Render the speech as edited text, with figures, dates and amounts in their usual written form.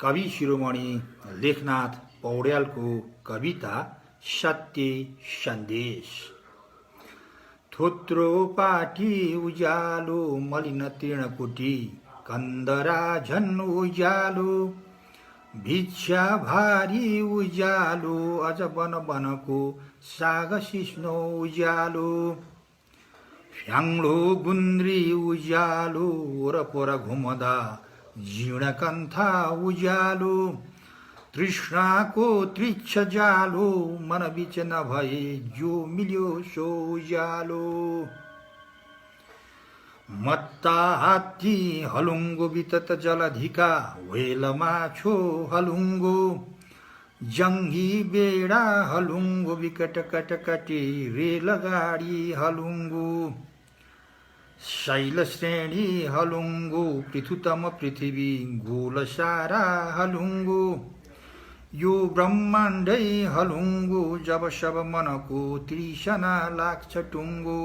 कवि शिरोमणि लेखनाथ पौड्यालको कविता सत्य सन्देश। थोत्रो पाठी उज्यालो मलिन तृणकुटी कन्दरा झन् उज्यालो भिक्षा भारी उज्यालो अझ बन बनको साग सिस्नो उज्यालो फ्याङ्लो गुन्द्री उज्यालो वरपर घुमदा जीर्णकन्था उज्यालो तृष्णाको तृच्छ जालो मन बिच नभए जो मिल्यो सो उज्यालो मत्ता हात्ती हलुङ्गो वितत जलधिका व्हेल माछो हलुङ्गो जङ्गी बेडा हलुङ्गो विकट कटकटी रेलगाडी हलुङ्गो शैल श्रेणी हलुङ्गो पृथुतम पृथ्वी गोल सारा हलुङ्गो यो ब्रह्माण्डै हलुङ्गो जब सब मनको तृष्णा लाग्छ टुङ्गो।